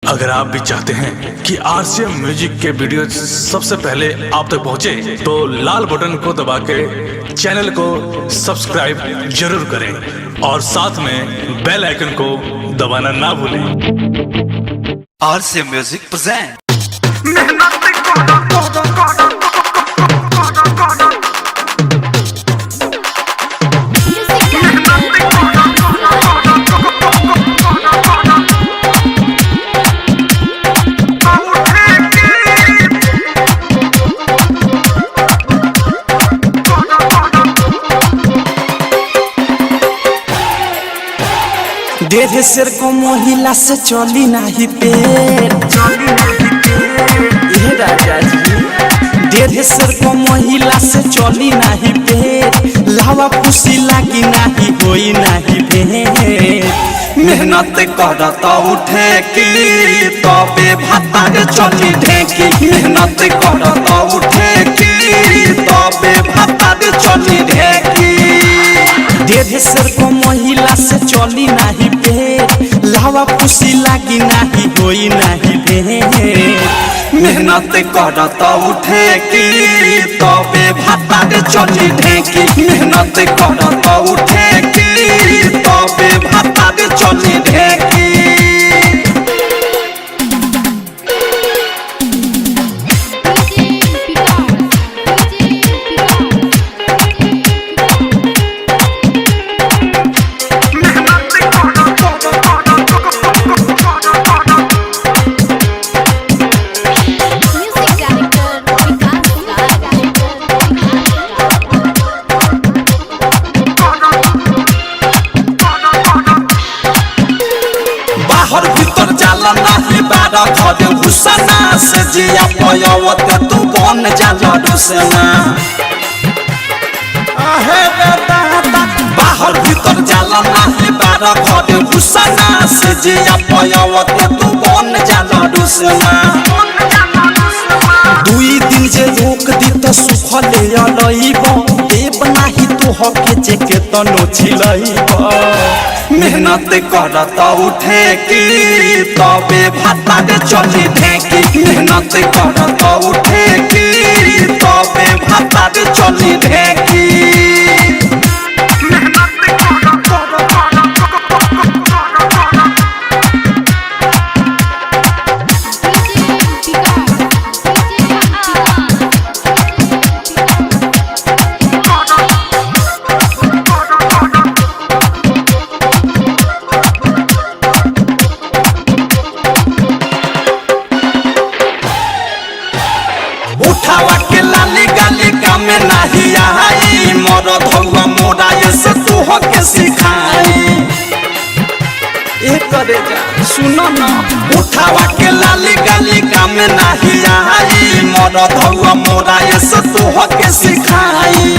अगर आप भी चाहते हैं कि आरसीएम म्यूजिक के वीडियो सबसे पहले आप तक पहुंचे, तो लाल बटन को दबा के चैनल को सब्सक्राइब जरूर करें और साथ में बेल आइकन को दबाना ना भूलें। RCM music present. डेढ़ शेर को महिला से चली नहीं पेट, ये राजा जी। डेढ़ शेर को महिला से चली नहीं पेट, लावा खुशी लागी नहीं होई नहीं भेंट। मेहनत करत उठे की तबे भातार चली ढेकी। मेहनत करत उठे की तबे भातार चली ढेकी। डेढ़ शेर को महिला से चली नहीं पेट, लावा खुशी लागी नहीं होई नहीं भेंट। मेहनत करत उठे की तबे भातार चली ढेकी। मेहनत करत उठे की तबे भातार चली ढेकी। बाहर भीतर जाला नहीं बारा घरे घुसना से जिया पयवत तू बन जाला रुसना। बाहर भीतर जाला नहीं बारा घरे घुसना से जिया पयवत तू बन जाला रुसना। दुई दिन जे रोक दी तो सुखले अलइब, देव नाही तो हके जे के तनो छिलइब। मेहनत करत उठे की तबे भातार चली ढेकी। मेहनत करत उठे की तबे भातार चली ढेकी। उठावा के लाली गाली काम नहीं आई, मरद हुआ मोरा ये से तू हके सिखाई। करे जा सुनो ना, उठावा के लाली गाली काम नहीं आई, मरद हुआ मोरा ये से तू हके सिखाई।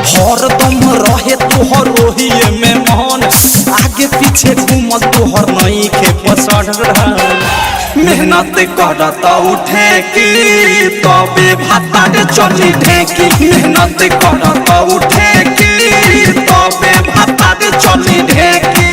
हरदम रहे तोहर रोहिए में मन, आगे पीछे घूमल तोहर नहीं के पसंद। मेहनत करत उठे की तबे भातार चली ढेकी। मेहनत करत उठे की तबे भातार चली ढेकी।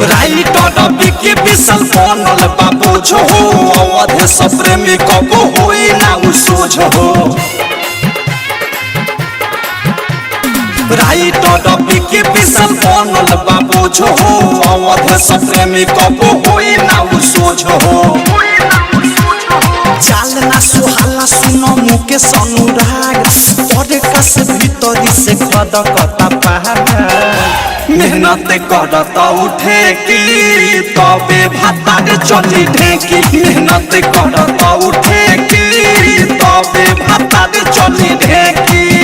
राइटर बिकी विशाल बनल बाबू छो, अवधे सब प्रेमी कबो होई ना उसोझ हो। राइटर बिकी विशाल बनल बाबू छो, अवधे सब प्रेमी कबो होई ना उसोझ हो। चाल ना सुहाला सुनो मुके अनुराग, परे का से भीतरी से खदकता पहाड़। मेहनत करत उठे की तबे भातार चली ढेकी। मेहनत करत उठे की तबे भातार चली ढेकी।